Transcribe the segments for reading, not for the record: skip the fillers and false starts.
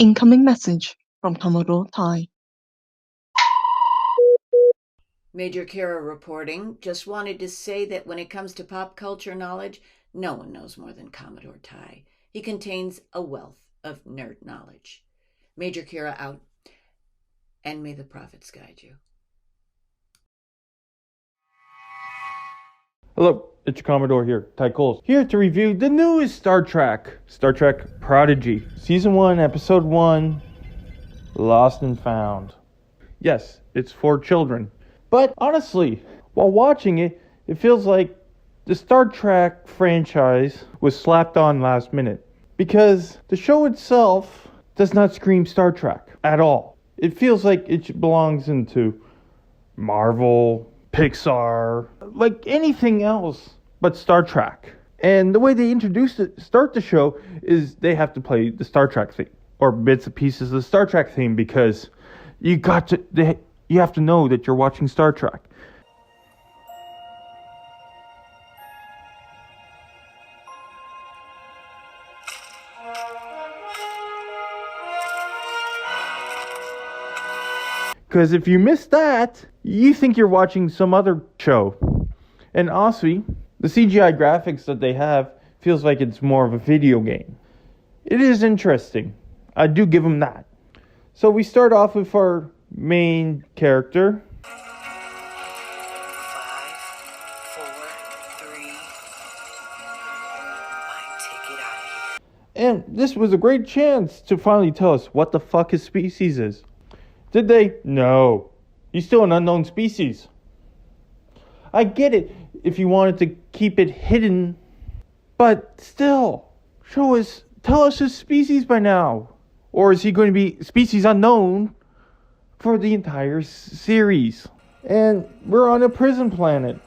Incoming message from Commodore Tai. Major Kira reporting. Just wanted to say that when it comes to pop culture knowledge, no one knows more than Commodore Tai. He contains a wealth of nerd knowledge. Major Kira out, and may the prophets guide you. Hello, it's Commodore here, Ty Coles, here to review the newest Star Trek Prodigy, Season 1, Episode 1, Lost and Found. Yes, it's for children. But honestly, while watching it, it feels like the Star Trek franchise was slapped on last minute. Because the show itself does not scream Star Trek at all. It feels like it belongs into Marvel, Pixar, like anything else but Star Trek. And the way they start the show is they have to play the Star Trek theme or bits and pieces of the Star Trek theme because you have to know that you're watching Star Trek. Because if you miss that, you think you're watching some other show. And honestly, the CGI graphics that they have feels like it's more of a video game. It is interesting. I do give them that. So we start off with our main character. 5, 4, 3. My ticket out of here. And this was a great chance to finally tell us what the fuck his species is. Did they? No. He's still an unknown species. I get it if you wanted to keep it hidden, but still, tell us his species by now. Or is he going to be species unknown for the entire series? And we're on a prison planet.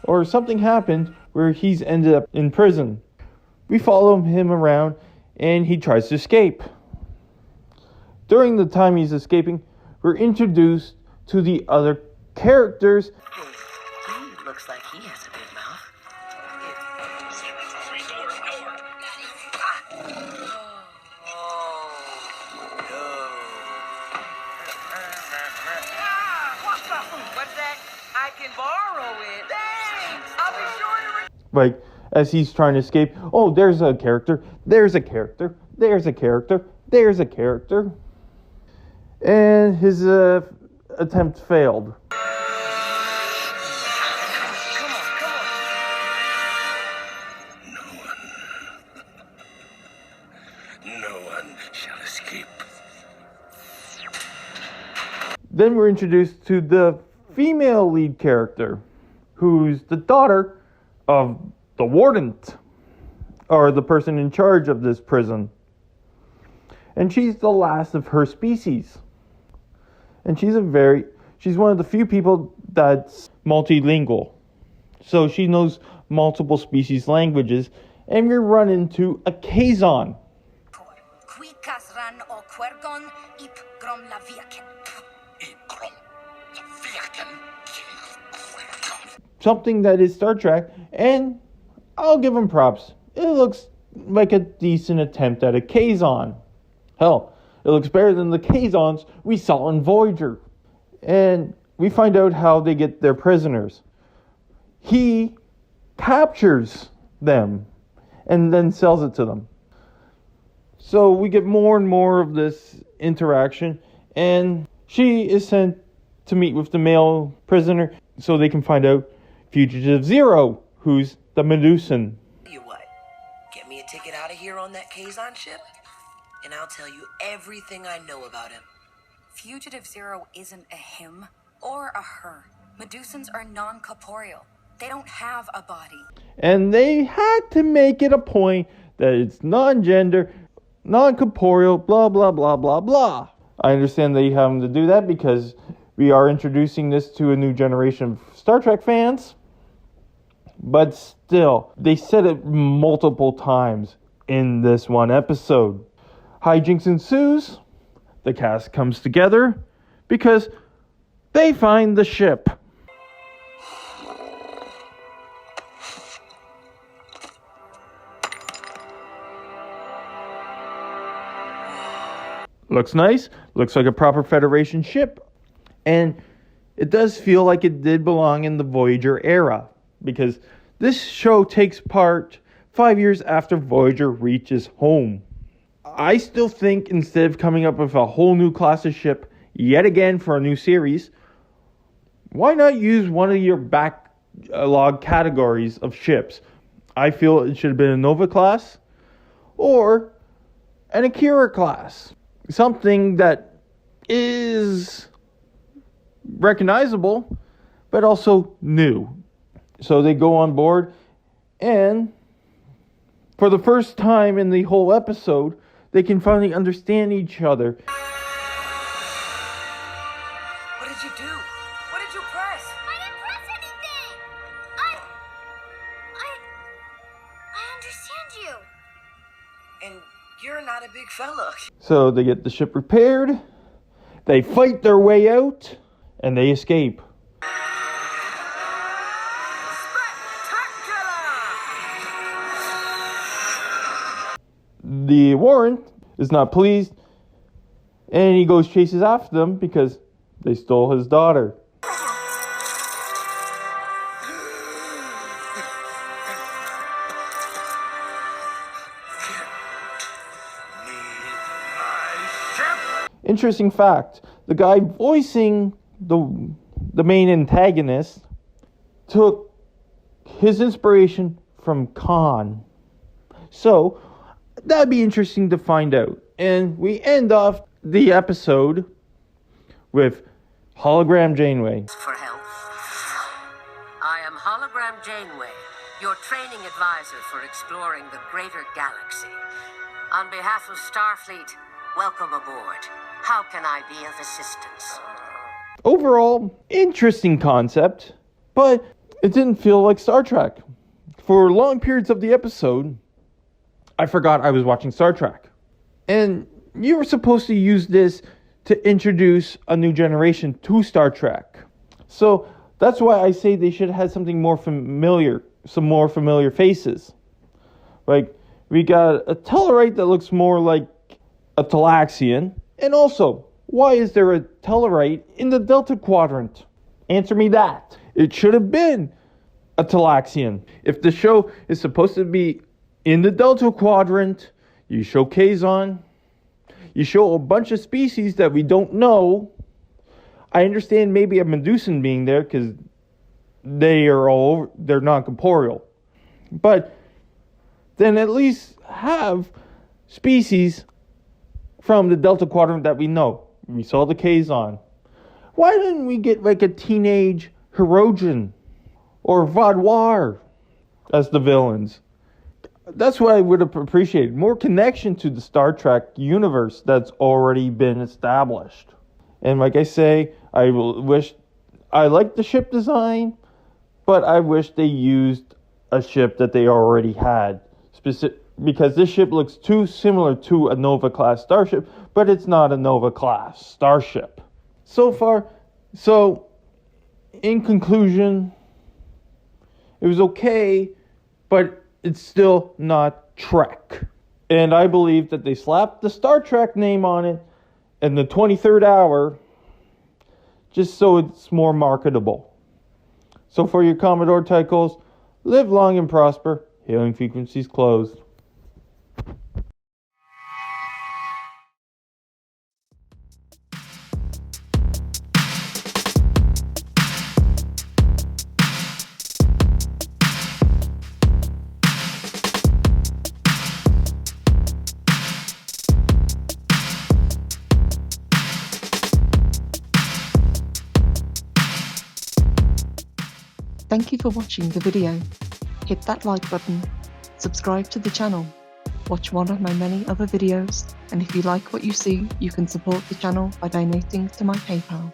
Or something happened where he's ended up in prison. We follow him around and he tries to escape. During the time he's escaping, we're introduced to the other characters. He looks like he has a big mouth. What's that? I can borrow it. Thanks. I'll be sure to... Like, as he's trying to escape, oh, there's a character, there's a character, there's a character, there's a character. And his attempt failed. Come on. No one shall escape. Then we're introduced to the female lead character, who's the daughter of the warden, or the person in charge of this prison. And she's the last of her species. And she's one of the few people that's multilingual. So she knows multiple species languages, and we run into a Kazon. Something that is Star Trek, and I'll give him props. It looks like a decent attempt at a Kazon. Hell, it looks better than the Kazons we saw in Voyager. And we find out how they get their prisoners. He captures them and then sells it to them. So we get more and more of this interaction, and she is sent to meet with the male prisoner so they can find out Fugitive Zero, who's the Medusan. Tell you what, get me a ticket out of here on that Kazon ship, and I'll tell you everything I know about him. Fugitive Zero isn't a him or a her. Medusans are non-corporeal. They don't have a body. And they had to make it a point that it's non-gender, non-corporeal, blah, blah, blah, blah, blah. I understand they have to do that because we are introducing this to a new generation of Star Trek fans. But still, they said it multiple times in this one episode. Hijinks ensues. The cast comes together because they find the ship. Looks nice, looks like a proper Federation ship, and it does feel like it did belong in the Voyager era, because this show takes part 5 years after Voyager reaches home. I still think instead of coming up with a whole new class of ship yet again for a new series, why not use one of your backlog categories of ships? I feel it should have been a Nova class or an Akira class. Something that is recognizable but also new. So they go on board, and for the first time in the whole episode, they can finally understand each other. What did you do? What did you press? I didn't press anything! I understand you. And you're not a big fella. So they get the ship repaired, they fight their way out, and they escape. The warrant is not pleased, and he goes chases after them because they stole his daughter. Interesting fact, the guy voicing the main antagonist took his inspiration from Khan. So that'd be interesting to find out. And we end off the episode with Hologram Janeway. For help. I am Hologram Janeway, your training advisor for exploring the greater galaxy. On behalf of Starfleet, welcome aboard. How can I be of assistance? Overall, interesting concept, but it didn't feel like Star Trek. For long periods of the episode, I forgot I was watching Star Trek. And you were supposed to use this to introduce a new generation to Star Trek. So that's why I say they should have had something more familiar, some more familiar faces. Like, we got a Tellarite that looks more like a Talaxian. And also, why is there a Tellarite in the Delta Quadrant? Answer me that. It should have been a Talaxian. If the show is supposed to be in the Delta Quadrant, you show Kazon, you show a bunch of species that we don't know. I understand maybe a Medusan being there because they're non-corporeal. But then at least have species from the Delta Quadrant that we know. We saw the Kazon. Why didn't we get like a teenage Hirogen or Vaadwaur as the villains? That's what I would have appreciated. More connection to the Star Trek universe that's already been established. And like I say, I like the ship design, but I wish they used a ship that they already had. Because this ship looks too similar to a Nova-class starship, but it's not a Nova-class starship. So in conclusion, it was okay, but it's still not Trek. And I believe that they slapped the Star Trek name on it in the 23rd hour just so it's more marketable. So for your Commodore Tychos, live long and prosper. Hailing frequencies closed. Thank you for watching the video. Hit that like button, subscribe to the channel, watch one of my many other videos, and if you like what you see, you can support the channel by donating to my PayPal.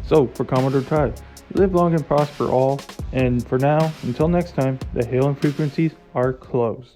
So, for Commodore Ty, live long and prosper all, and for now, until next time, the hailing frequencies are closed.